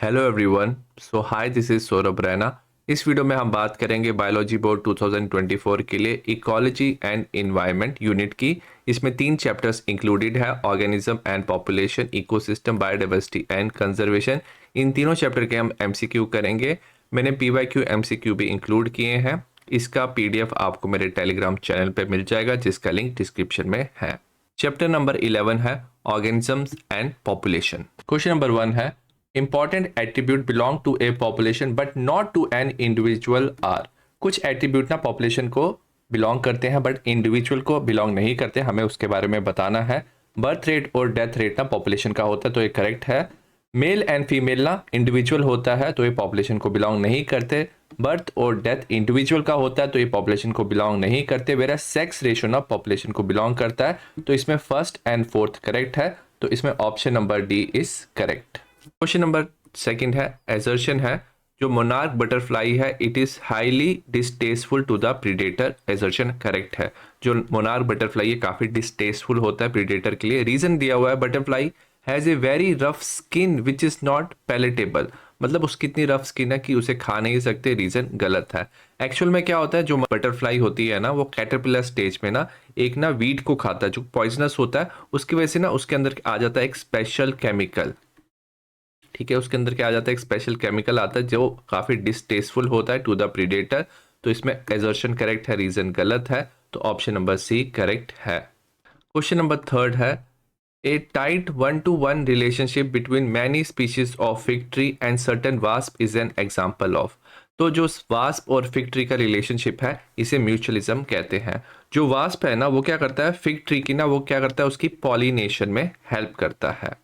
Hello everyone. So hi, this is Saurabh Raina. इस video में हम बात करेंगे बायोलॉजी बोर्ड 2024 के लिए इकोलॉजी एंड एनवायरनमेंट यूनिट की। इसमें 3 चैप्टर्स इंक्लूडेड है: organism and population, ecosystem, biodiversity and conservation. इन तीनों चैप्टर के हम एमसीक्यू करेंगे। मैंने पीवाईक्यू एमसीक्यू भी इंक्लूड किए हैं। इसका पीडीएफ आपको मेरे टेलीग्राम चैनल पर मिल जाएगा, जिसका लिंक डिस्क्रिप्शन में है। चैप्टर नंबर 11 है organisms and population. Question number 1 है important attribute belong to a population but not to an individual are. कुछ एट्रीब्यूट ना पॉपुलेशन को बिलोंग करते हैं बट इंडिविजुअल को बिलोंग नहीं करते, हमें उसके बारे में बताना है। बर्थ रेट और डेथ रेट ना पॉपुलेशन का होता है, तो ये करेक्ट है। मेल एंड फीमेल ना इंडिविजुअल होता है, तो ये पॉपुलेशन को बिलोंग नहीं करते। बर्थ और डेथ इंडिविजुअल का होता है, तो ये पॉपुलेशन को बिलोंग नहीं करते। वेरा सेक्स रेशो ना पॉपुलेशन को बिलोंग करता है, तो इसमें फर्स्ट एंड फोर्थ करेक्ट है, तो इसमें option number D is correct. Question number 2 है एजर्शन है जो मोनार्क बटरफ्लाई है it is highly distasteful to the predator. Assertion correct है। जो मोनार्क बटरफ्लाई है काफी डिस्टेस्टफुल होता है प्रीडेटर के लिए। रीजन दिया हुआ है butterfly has a very rough skin which is not palatable, मतलब उसकी इतनी रफ स्किन है कि उसे खा नहीं सकते। रीजन गलत है। एक्चुअल में क्या होता है, जो बटरफ्लाई होती है ना वो कैटरपिलर स्टेज में ना एक ना वीड को खाता है जो पॉइजनस होता है, उसकी वजह से ना उसके अंदर आ जाता है एक स्पेशल केमिकल। ठीक है, उसके अंदर क्या आ जाता है, एक स्पेशल केमिकल आता है जो काफी डिस्टेस्टफुल होता है टू द प्रीडेटर। तो इसमें एजर्शन करेक्ट है, रीजन गलत है, तो ऑप्शन नंबर सी करेक्ट है। क्वेश्चन नंबर 3 है ए tight 1-to-1 relationship between many species of fig tree and certain wasp is an example of. तो जो वास्प और फिग ट्री का रिलेशनशिप है इसे म्यूचुअलिज्म कहते हैं। जो वास्प है ना वो क्या करता है, फिग ट्री की ना वो क्या करता है, उसकी पॉलिनेशन में हेल्प करता है।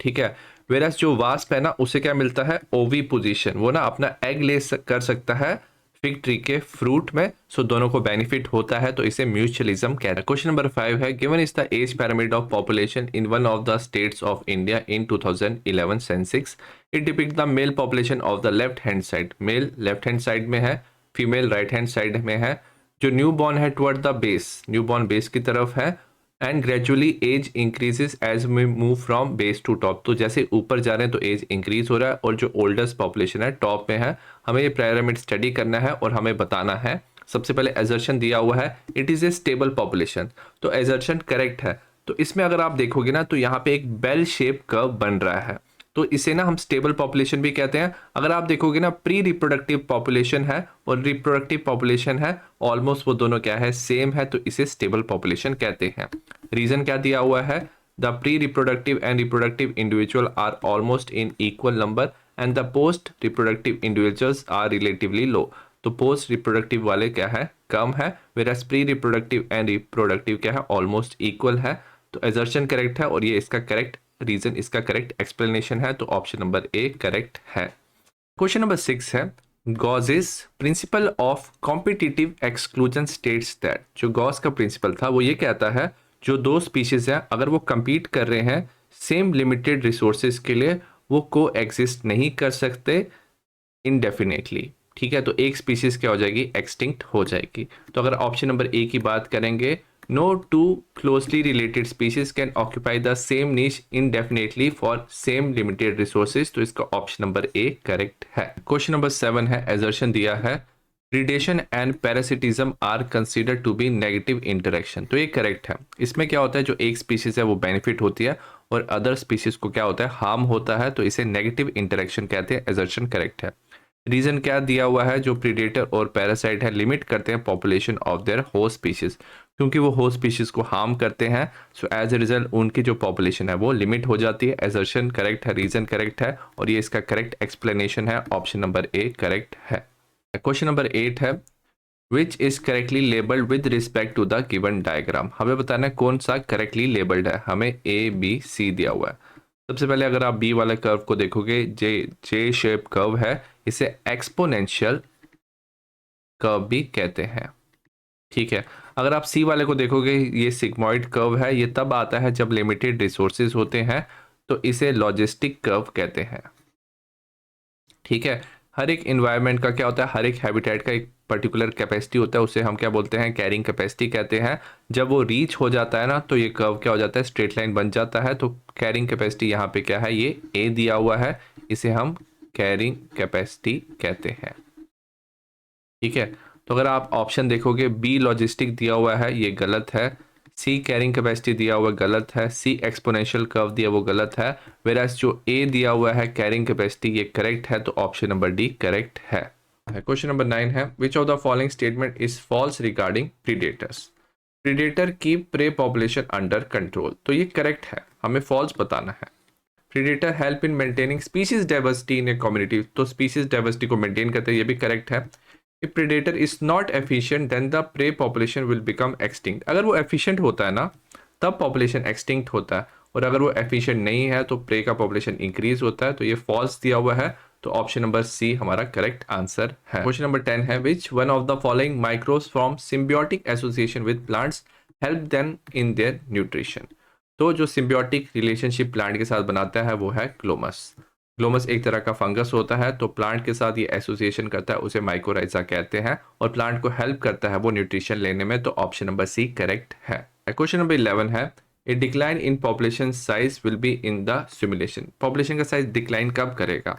ठीक है, वेरस जो वास्प है ना उसे क्या मिलता है, ओवी पोजीशन, वो ना अपना एग कर सकता है फिग ट्री के फ्रूट में। सो दोनों को बेनिफिट होता है, तो इसे म्यूचुअलिज्म कहते हैं। क्वेश्चन नंबर 5 है given is the age pyramid of population in one of the states of India in 2011 census. It depict the male population of the left hand side. Male left hand side में है, female right hand side में है। जो new born है toward the base, new born base की तरफ है। And gradually age increases as we move from base to top. तो जैसे ऊपर जा रहे हैं तो एज इंक्रीज हो रहा है, और जो ओल्डेस्ट पॉपुलेशन है टॉप में है। हमें ये पिरामिड स्टडी करना है और हमें बताना है। सबसे पहले एजर्शन दिया हुआ है it is a stable population, तो एजर्शन करेक्ट है। तो इसमें अगर आप देखोगे ना तो यहाँ पे एक बेल शेप कर्व बन रहा है, तो इसे ना हम स्टेबल पॉपुलेशन भी कहते हैं। अगर आप देखोगे ना प्री रिप्रोडक्टिव पॉपुलेशन है और रिप्रोडक्टिव पॉपुलेशन है, ऑलमोस्ट वो दोनों क्या है, सेम है, तो इसे स्टेबल पॉपुलेशन कहते हैं। रीजन क्या दिया हुआ है, the pre reproductive and reproductive individual are almost in equal number and the post reproductive individuals are relatively low. तो पोस्ट रिप्रोडक्टिव वाले क्या है, कम है, versus pre reproductive and reproductive क्या है, ऑलमोस्ट इक्वल है। तो एजर्शन करेक्ट है और ये इसका करेक्ट रीजन, इसका करेक्ट एक्सप्लेनेशन है, तो ऑप्शन नंबर ए करेक्ट है। क्वेश्चन नंबर 6 है Gauss's principle of competitive exclusion states that. जो गॉस का प्रिंसिपल था वो ये कहता है जो दो स्पीशीज हैं अगर वो compete कर रहे हैं सेम लिमिटेड रिसोर्सेज के लिए, वो को एग्जिस्ट नहीं कर सकते इनडेफिनेटली। ठीक है, तो एक स्पीशीज क्या हो जाएगी, एक्सटिंक्ट हो जाएगी। तो अगर ऑप्शन नंबर ए की बात करेंगे, no two closely related species can occupy the same niche indefinitely for same limited resources, तो इसका ऑप्शन नंबर ए करेक्ट है। क्वेश्चन नंबर 7 है एजर्शन दिया है predation and parasitism are considered to be negative interaction. तो ये correct है। इसमें क्या होता है, जो एक स्पीशीज है वो बेनिफिट होती है और अदर स्पीशीज को क्या होता है, हार्म होता है, तो इसे नेगेटिव इंटरेक्शन कहते हैं। एजर्शन करेक्ट है। रीजन क्या दिया हुआ है, जो प्रीडेटर और पैरासाइट है लिमिट करते हैं population of their host species, क्योंकि वो होस्ट स्पीशीज को हार्म करते हैं। सो एज ए रिजल्ट उनकी जो पॉपुलेशन है वो लिमिट हो जाती है। एजर्शन करेक्ट है, रीजन करेक्ट है, और ये इसका करेक्ट एक्सप्लेनेशन है। ऑप्शन नंबर ए करेक्ट है। क्वेश्चन नंबर 8 है which is correctly labelled with respect to the given diagram. हमें बताना है कौन सा करेक्टली लेबल्ड है। हमें ए बी सी दिया हुआ है। सबसे पहले अगर आप बी वाले कर्व को देखोगे, जे शेप कर्व है, इसे एक्सपोनेंशियल कर्व भी कहते हैं। ठीक है, अगर आप सी वाले को देखोगे, ये सिग्मॉइड कर्व है, ये तब आता है जब लिमिटेड रिसोर्सेज होते हैं, तो इसे लॉजिस्टिक कर्व कहते हैं। ठीक है, हर एक इन्वायरमेंट का क्या होता है, हर एक हैबिटेट का एक पर्टिकुलर कैपेसिटी होता है, उसे हम क्या बोलते हैं, कैरिंग कैपेसिटी कहते हैं। जब वो रीच हो जाता है ना तो ये कर्व क्या हो जाता है, स्ट्रेट लाइन बन जाता है। तो कैरिंग कैपेसिटी यहाँ पे क्या है, ये ए दिया हुआ है। इसे हम कैरिंग कैपेसिटी कहते हैं। ठीक है, तो अगर आप ऑप्शन देखोगे बी लॉजिस्टिक दिया हुआ है ये गलत है, सी कैरिंग कैपेसिटी दिया हुआ गलत है, सी एक्सपोनेंशियल कर्व दिया वो गलत है, वेराज जो ए दिया हुआ है कैरिंग कैपेसिटी ये करेक्ट है, तो ऑप्शन नंबर डी करेक्ट है। क्वेश्चन नंबर 9 है which of the following statement is false regarding predators. Predator की प्रे पॉपुलेशन अंडर कंट्रोल, तो ये करेक्ट है, हमें फॉल्स बताना है। Predator help in maintaining species diversity in a community, तो स्पीसीज डाइवर्सिटी को मेंटेन करते हैं, ये भी करेक्ट है। If predator is not efficient then the prey population will become extinct, अगर वो एफिशिएंट होता है ना तब पॉपुलेशन एक्सटिंक्ट होता है, और अगर वो एफिशिएंट नहीं है तो प्रे का पॉपुलेशन इंक्रीज होता है, तो ये फॉल्स दिया हुआ है, तो ऑप्शन नंबर सी हमारा करेक्ट आंसर है। क्वेश्चन नंबर 10 है which one of the following microbes from symbiotic association with plants help them in their nutrition, तो जो सिम्बियोटिक रिलेशनशिप प्लांट के साथ बनाता है वो है क्लोमस। क्लोमस एक तरह का फंगस होता है, तो प्लांट के साथ ये एसोसिएशन करता है, उसे माइकोराइजा कहते हैं, और प्लांट को हेल्प करता है वो न्यूट्रिशन लेने में, तो ऑप्शन नंबर सी करेक्ट है। क्वेश्चन नंबर 11 है ए decline in population size will be in the simulation, population का साइज डिक्लाइन कब करेगा।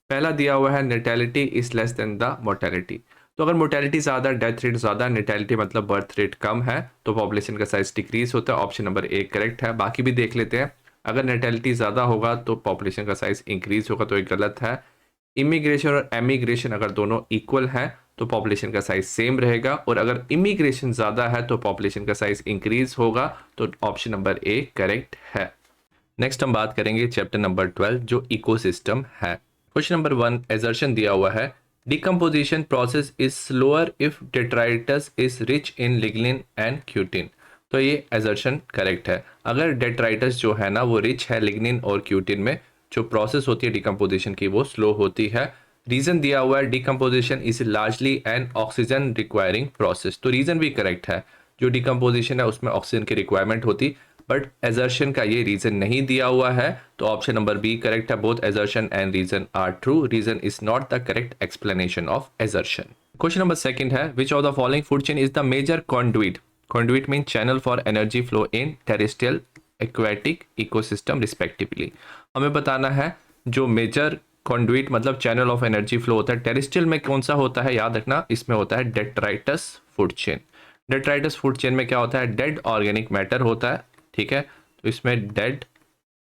पहला दिया हुआ है natality is less than the mortality, तो अगर मोर्टेलिटी ज़्यादा, डेथ रेट ज़्यादा, नेटेलिटी मतलब बर्थ रेट कम है, तो पॉपुलेशन का साइज डिक्रीज होता है, ऑप्शन नंबर ए करेक्ट है। बाकी भी देख लेते हैं, अगर नेटेलिटी ज़्यादा होगा तो पॉपुलेशन का साइज इंक्रीज होगा, तो ये गलत है। इमिग्रेशन और एमिग्रेशन अगर दोनों इक्वल हैं तो पॉपुलेशन का साइज सेम रहेगा, और अगर इमिग्रेशन ज़्यादा है तो पॉपुलेशन का साइज इंक्रीज होगा, तो ऑप्शन नंबर ए करेक्ट है। नेक्स्ट हम बात करेंगे चैप्टर नंबर 12 जो इकोसिस्टम है। क्वेश्चन नंबर 1 एजर्शन दिया हुआ है decomposition process is slower if detritus is rich in lignin and cutin, तो ये एजर्शन करेक्ट है। अगर डेट्राइटस जो है ना वो रिच है लिग्निन और क्यूटिन में, जो प्रोसेस होती है डिकम्पोजिशन की वो स्लो होती है। रीजन दिया हुआ है decomposition is largely N oxygen requiring process, तो रीजन भी करेक्ट है, जो डिकम्पोजिशन है उसमें ऑक्सीजन की रिक्वायरमेंट होती, बट एजर्शन का ये रीजन नहीं दिया हुआ है, तो ऑप्शन नंबर बी करेक्ट है। Both assertion and reason are true, reason is not the correct explanation of assertion. Question number 2 है which of the following food chain is the major conduit, conduit mean channel for energy flow in terrestrial aquatic ecosystem respectively, हमें बताना है जो major conduit मतलब channel of energy flow होता है terrestrial में कौन सा होता है, याद रखना इसमें होता है detritus food chain. Detritus food chain में क्या होता है, डेड ऑर्गेनिक मैटर होता है, ठीक है, तो इसमें डेड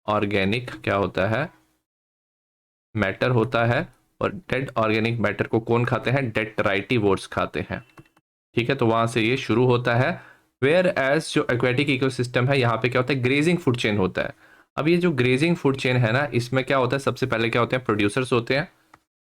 ऑर्गेनिक क्या होता है, मैटर होता है, और डेड ऑर्गेनिक मैटर को कौन खाते हैं, डेट्राइटिवोर्स खाते हैं, ठीक है, तो वहां से ये शुरू होता है। वेयर एज जो एक्वेटिक इकोसिस्टम है यहाँ पे क्या होता है, ग्रेजिंग फूड चेन होता है। अब ये जो ग्रेजिंग फूड चेन है ना, इसमें क्या होता है, सबसे पहले क्या होते हैं, प्रोड्यूसर्स होते हैं,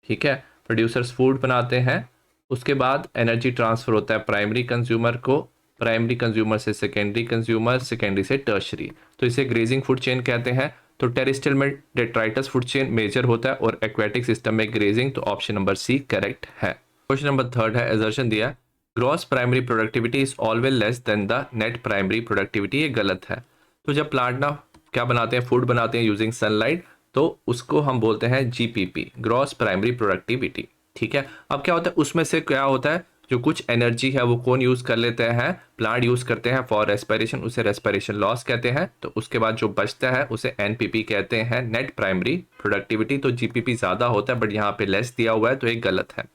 ठीक है, प्रोड्यूसर्स फूड बनाते हैं, उसके बाद एनर्जी ट्रांसफर होता है प्राइमरी कंज्यूमर को, प्राइमरी कंज्यूमर से सेकेंडरी कंज्यूमर, सेकेंडरी से टर्शरी, तो इसे ग्रेजिंग फूड चेन कहते हैं। तो टेरेस्ट्रियल में डेट्राइटस फूड चेन मेजर होता है और एक्वेटिक सिस्टम में ग्रेजिंग, तो ऑप्शन नंबर सी करेक्ट है। क्वेश्चन नंबर 3 है एजर्शन दिया gross primary productivity is always less than the net primary productivity, ये गलत है। तो जब प्लांट ना क्या बनाते हैं, फूड बनाते हैं यूजिंग सनलाइट, तो उसको हम बोलते हैं जीपीपी, ग्रॉस प्राइमरी प्रोडक्टिविटी, ठीक है। अब क्या होता है, उसमें से क्या होता है, जो कुछ एनर्जी है वो कौन यूज कर लेते हैं, प्लांट यूज करते हैं फॉर रेस्पिरेशन, उसे रेस्पिरेशन लॉस कहते हैं, तो उसके बाद जो बचता है उसे एनपीपी कहते हैं, नेट प्राइमरी प्रोडक्टिविटी, तो जीपीपी ज्यादा होता है बट यहाँ पे लेस दिया हुआ है, तो ये गलत है।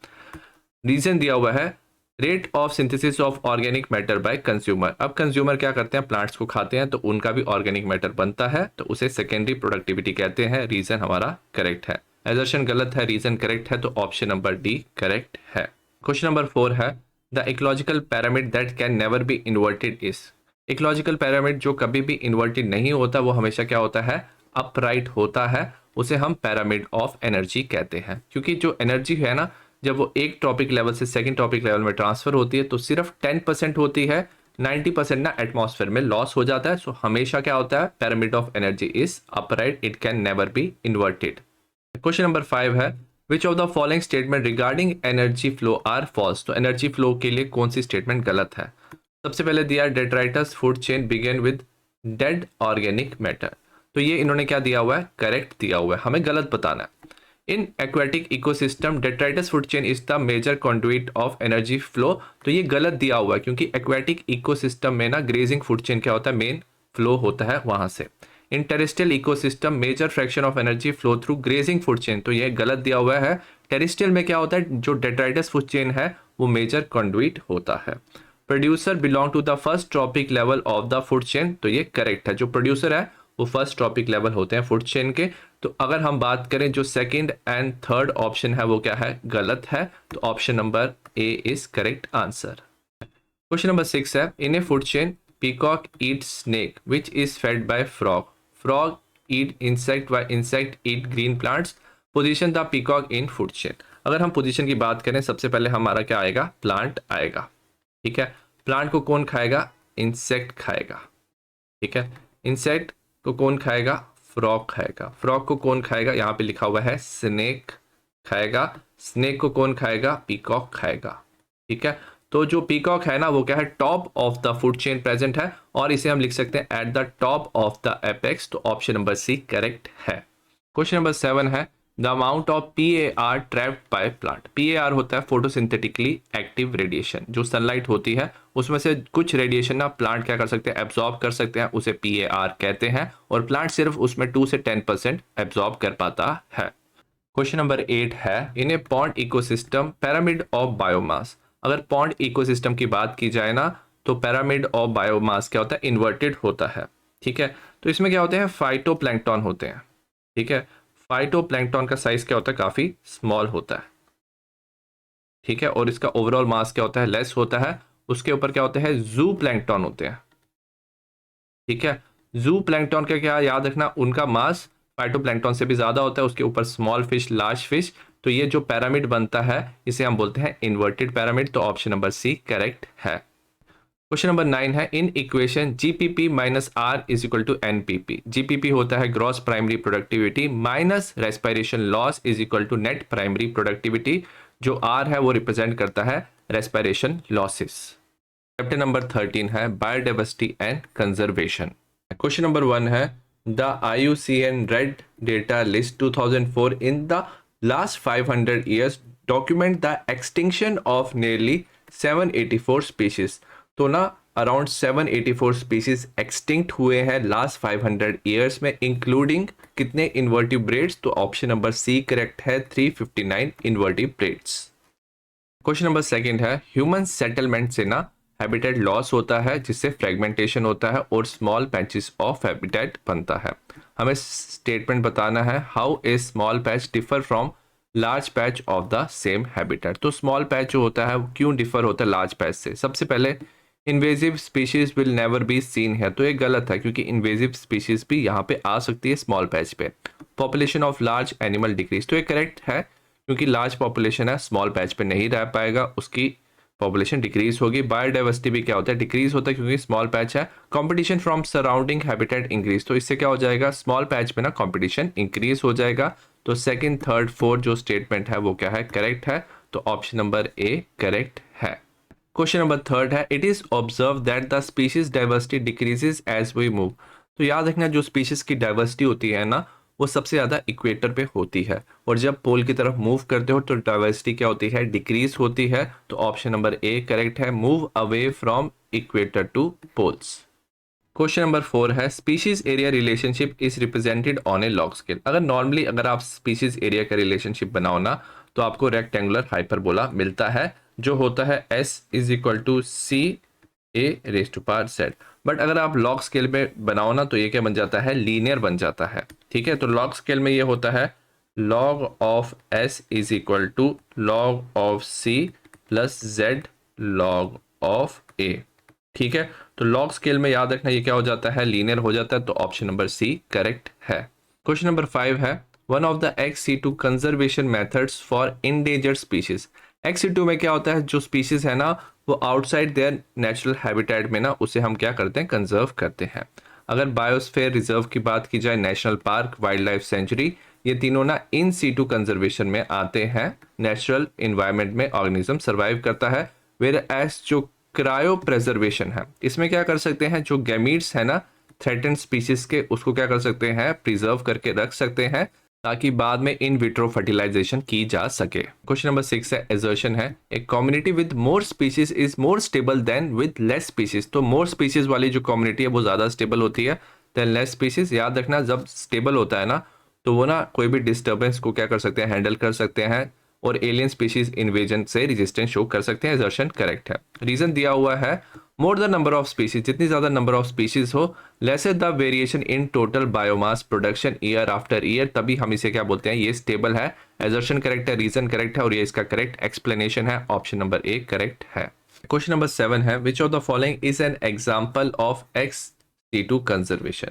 रीजन दिया हुआ है rate of synthesis of organic matter by consumer, अब कंज्यूमर क्या करते हैं, प्लांट्स को खाते हैं तो उनका भी ऑर्गेनिक मैटर बनता है, तो उसे सेकेंडरी प्रोडक्टिविटी कहते हैं, रीजन हमारा करेक्ट है। एजर्शन गलत है, रीजन करेक्ट है, तो ऑप्शन नंबर डी करेक्ट है। क्वेश्चन नंबर 4 है the ecological pyramid that can never be inverted is, ecological pyramid जो कभी भी इन्वर्टेड नहीं होता वो हमेशा क्या होता है, अपराइट होता है, उसे हम पैरामिड ऑफ एनर्जी कहते हैं, क्योंकि जो एनर्जी है ना जब वो एक टॉपिक लेवल से सेकंड टॉपिक लेवल में ट्रांसफर होती है तो सिर्फ 10% होती है, 90% ना एटमॉस्फेयर में लॉस हो जाता है, सो हमेशा क्या होता है, pyramid of energy is upright, it can never be inverted. Question number 5 है which of the following statement regarding energy flow are false, तो एनर्जी फ्लो के लिए कौन सी स्टेटमेंट गलत है। सबसे पहले दिया detritus food chain begin with dead organic matter, तो ये इन्होंने क्या दिया हुआ है, करेक्ट दिया हुआ है, हमें गलत बताना है। In aquatic ecosystem detritus food chain is the major conduit of energy flow, तो ये गलत दिया हुआ है, क्योंकि एक्वेटिक इकोसिस्टम में ना ग्रेजिंग फूड चेन क्या होता है, मेन फ्लो होता है वहां से। In terrestrial ecosystem major fraction of energy flow through grazing food chain, तो ये गलत दिया हुआ है। टेरेस्ट्रियल में क्या होता है, जो डेट्राइटस फूड चेन है वो मेजर कंडुइट होता है। Producer belong to the first trophic level of the food chain, तो ये करेक्ट है। जो प्रोड्यूसर है वो फर्स्ट ट्रॉपिक लेवल होते हैं फूड चेन के। तो अगर हम बात करें जो सेकंड एंड थर्ड ऑप्शन है वो क्या है, गलत है। तो option number A is correct answer. Question number 6 है, in a food chain peacock eat snake which is fed by frog, frog eat insect व insect eat green plants, position the peacock in food chain. अगर हम position की बात करें सबसे पहले हमारा क्या आएगा, प्लांट आएगा। ठीक है, प्लांट को कौन खाएगा, इंसेक्ट खाएगा। ठीक है, इंसेक्ट को कौन खाएगा, फ्रॉग खाएगा। फ्रॉग को कौन खाएगा, यहाँ पे लिखा हुआ है स्नेक खाएगा। स्नेक को कौन खाएगा, पीकॉक खाएगा। ठीक है, तो जो पीकॉक है ना वो क्या है, top of the food chain present है और इसे हम लिख सकते हैं at the top of the apex, तो ऑप्शन नंबर सी करेक्ट है। क्वेश्चन नंबर 7 है, the amount of PAR trapped by plant. PAR होता है फोटोसिंथेटिकली एक्टिव रेडिएशन, जो सनलाइट होती है उसमें से कुछ रेडिएशन ना प्लांट क्या कर सकते हैं, एब्जॉर्ब कर सकते हैं, उसे PAR कहते हैं। और प्लांट सिर्फ उसमें 2 से 10% एब्जॉर्ब कर पाता है। क्वेश्चन नंबर 8 है, in a pond ecosystem pyramid of biomass. अगर पॉन्ड इकोसिस्टम की बात की जाए ना तो पिरामिड ऑफ बायोमास क्या होता है, इन्वर्टेड होता है। ठीक है, तो इसमें क्या होते हैं, फाइटोप्लैंक्टन होते हैं। ठीक है, फाइटोप्लैंक्टन का साइज क्या होता है, काफी स्मॉल होता है। ठीक है, और इसका ओवरऑल मास क्या होता है, लेस होता है। उसके ऊपर क्या होते हैं, जू प्लैंक्टन होते हैं। ठीक है, जू प्लैंक्टन का क्या याद रखना, उनका मास फाइटोप्लैंक्टन से भी ज्यादा होता है। उसके ऊपर स्मॉल फिश, लार्ज फिश, तो ये जो पिरामिड बनता है इसे हम बोलते हैं इन्वर्टेड पिरामिड, तो ऑप्शन नंबर सी करेक्ट है। क्वेश्चन नंबर 9 है, in equation GPP minus R is equal to NPP। GPP होता है gross primary productivity minus respiration loss is equal to net primary productivity. जो R है वो represent करता है रेस्पिरेशन लॉसेस। चैप्टर नंबर 13 है, biodiversity and conservation. Question number 1 है, the IUCN red data list 2004 in the last 500 years document the extinction of nearly 784 species। तो ना around 784 species extinct हुए हैं लास्ट 500 ईयर्स में, इंक्लूडिंग कितने इन्वर्टिब्रेट्स, तो option number C correct है, 359 invertebrates. Question number 2 है, ह्यूमन सेटलमेंट से ना हैबिटेट लॉस होता है जिससे फ्रेगमेंटेशन होता है और स्मॉल पैचेस ऑफ हैबिटेट बनता है। हमें स्टेटमेंट बताना है, how a small patch differ from large patch of the same habitat. तो स्मॉल पैच जो होता है क्यों डिफर होता है लार्ज पैच से। सबसे पहले invasive species will never be seen है, तो ये गलत है क्योंकि इन्वेजिव स्पीशीज भी यहाँ पे आ सकती है स्मॉल पैच पे। Population of large animal decrease, तो ये करेक्ट है क्योंकि लार्ज पॉपुलेशन है स्मॉल पैच पे नहीं रह पाएगा, उसकी पॉपुलेशन डिक्रीज होगी। बायोडाइवर्सिटी भी क्या होता है, डिक्रीज होता है क्योंकि स्मॉल पैच है। Competition from surrounding habitat increase, तो इससे क्या हो जाएगा, स्मॉल पैच पे ना कंपटीशन इंक्रीज हो जाएगा। तो सेकंड, थर्ड, फोर्थ जो स्टेटमेंट है वो क्या है, करेक्ट है, तो ऑप्शन नंबर ए करेक्ट है। क्वेश्चन नंबर 3 है, it is observe that the species diversity decreases as we move. तो याद रखना जो स्पीशीज की डाइवर्सिटी होती है ना वो सबसे ज्यादा इक्वेटर पे होती है, और जब पोल की तरफ मूव करते हो तो डाइवर्सिटी क्या होती है, डिक्रीज होती है। तो ऑप्शन नंबर ए करेक्ट है, move away from equator to poles. Question number 4 है, species area relationship is represented on a log scale. अगर नॉर्मली अगर आप स्पीशीज एरिया का रिलेशनशिप बनाओ ना तो आपको रेक्टेंगुलर हाइपरबोला मिलता है जो होता है S is equal to CA⁻Z। But अगर आप लॉग स्केल में बनाओ ना तो ये क्या बन जाता है, लीनियर बन जाता है। ठीक है, तो लॉग स्केल में ये होता है log of S is equal to log of C plus Z log of A। ठीक है, तो लॉग स्केल में याद रखना ये क्या हो जाता है, लीनियर हो जाता है, तो ऑप्शन नंबर सी करेक्ट है। क्वेश्चन नंबर 5 है, one of the XC2 conservation methods for endangered species. XC2 में क्या होता है, जो स्पीशीज है ना वो आउटसाइड देयर नेचुरल हैबिटेट में ना उसे हम क्या करते हैं, कंजर्व करते हैं। अगर बायोस्फीयर रिजर्व की बात की जाए, national park, wild life sanctuary, ये तीनों ना इन सीटू कंजर्वेशन में आते हैं। नेचुरल इन्वायरमेंट में ऑर्गेनिज्म सर्वाइव करता है। वेयर एज जो क्रायो प्रेजर्वेशन है, इसमें क्या कर सकते हैं, जो गैमीट्स है ना थ्रेटेंड स्पीशीज के, उसको क्या कर सकते हैं, प्रिजर्व करके रख सकते हैं ताकि बाद में इन विट्रो फर्टिलाइजेशन की जा सके। क्वेश्चन नंबर 6 है, एजर्शन है, a community with more species is more stable then with less species. तो मोर स्पीशीज वाली जो कम्युनिटी है वो ज्यादा स्टेबल होती है देन लेस स्पीशीज। याद रखना जब स्टेबल होता है ना तो वो ना कोई भी डिस्टर्बेंस को क्या कर सकते हैं, हैंडल कर सकते हैं और एलियन स्पीशीज इन्वेजन से रेजिस्टेंस शो कर सकते हैं। एजर्शन करेक्ट है। रीजन दिया हुआ है more the number of species, जितनी ज्यादा नंबर ऑफ स्पीशीज हो lesser the variation in total biomass production year after year, तभी हम इसे क्या बोलते हैं, ये स्टेबल है। एजर्शन करेक्ट है, रीजन करेक्ट है और ये इसका करेक्ट एक्सप्लेनेशन है। ऑप्शन नंबर ए करेक्ट है। क्वेश्चन नंबर 7 है which of the following is an example of ex-situ conservation.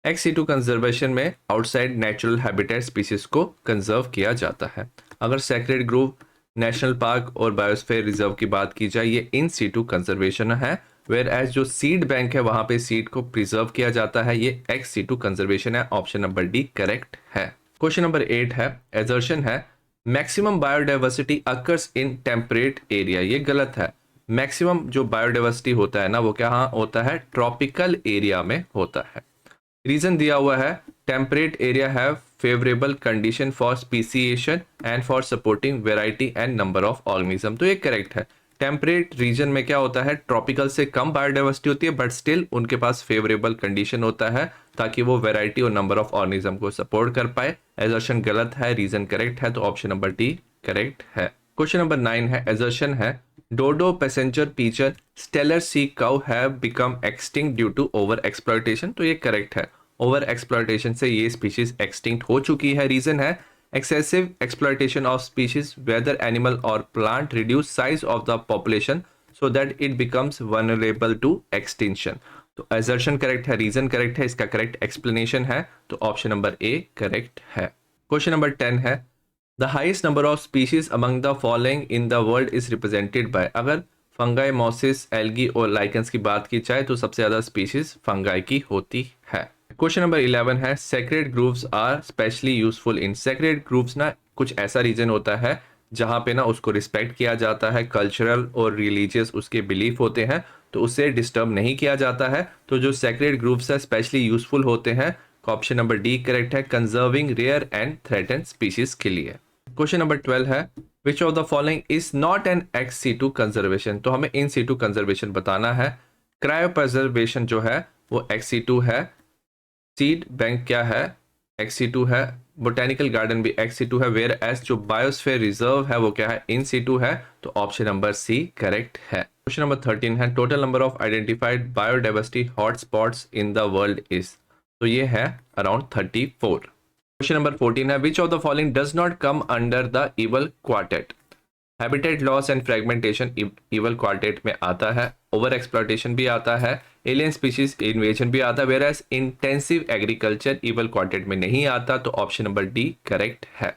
ex-situ conservation में आउटसाइड नेचुरल हैबिटेट स्पीशीज को कंजर्व किया जाता है। अगर सेक्रेड ग्रोव नेशनल पार्क और बायोस्फीयर रिजर्व की बात की जाए, ये इन सीटू कंजर्वेशन है। वेयर एज जो सीड बैंक है वहां पे सीड को प्रिजर्व किया जाता है, ये एक्स सीटू कंजर्वेशन है। ऑप्शन नंबर डी करेक्ट है। क्वेश्चन नंबर 8 है एजर्शन है maximum biodiversity occurs in temperate area. ये गलत है। मैक्सिमम जो बायोडाइवर्सिटी होता है ना वो क्या होता है, ट्रॉपिकल एरिया में होता है। रीजन दिया हुआ है temperate area have favourable condition for speciation and for supporting variety and number of organism. तो ये करेक्ट है। टेम्परेट रीजन में क्या होता है, ट्रॉपिकल से कम बायोडाइवर्सिटी होती है बट स्टिल उनके पास फेवरेबल कंडीशन होता है ताकि वो वेराइटी और नंबर ऑफ ऑर्गेनिज्म को सपोर्ट कर पाए। एजर्शन गलत है, रीजन करेक्ट है, तो ऑप्शन नंबर डी करेक्ट है। क्वेश्चन नंबर 9 है एजर्शन है dodo passenger pigeon Steller sea cow have become extinct due to over exploitation. तो ये करेक्ट है। ओवर एक्सप्लॉयटेशन से ये स्पीशीज एक्सटिंक्ट हो चुकी है। रीजन है excessive exploitation of species whether animal or plant reduce size of the population so that it becomes vulnerable to extinction। तो assertion correct है, reason correct है, इसका correct explanation है, तो option नंबर A correct है। Question number 10 है the highest number of species among the following in the world is represented by। अगर fungi, mosses, algae और लाइकेंस की बात की जाए तो सबसे ज्यादा स्पीशीज फंगाई की होती है। क्वेश्चन नंबर 11 है sacred groups are specially useful in. Sacred groups ना कुछ ऐसा रीजन होता है जहां पे ना उसको रिस्पेक्ट किया जाता है, कल्चरल और रिलीजियस उसके बिलीफ होते हैं तो उससे डिस्टर्ब नहीं किया जाता है। तो जो सेक्रेड ग्रुप्स है स्पेशली यूजफुल होते हैं, ऑप्शन नंबर डी करेक्ट है, conserving rare and threaten species के लिए। क्वेश्चन नंबर 12 है which of the following is not an ex situ conservation. तो हमें इन सीटू कंजर्वेशन बताना है। क्रायो प्रिजर्वेशन जो है वो एक्स सीटू है, सीड बैंक क्या है एक्स सीटू है, बोटेनिकल गार्डन भी एक्स सीटू है, वेयर एस जो बायोस्फीयर रिजर्व है वो क्या है, इन सीटू है, तो ऑप्शन नंबर सी करेक्ट है। क्वेश्चन नंबर 13 है total number of identified biodiversity hotspots in the world is. तो ये है अराउंड 34। क्वेश्चन नंबर 14 है which of the following does not come under the evil quartet. Habitat loss and fragmentation evil quartet में आता है, over exploitation भी आता है, एलियन स्पीशीज इन्वेजन भी आता है, whereas intensive agriculture evil quartet में नहीं आता। तो ऑप्शन नंबर डी करेक्ट है।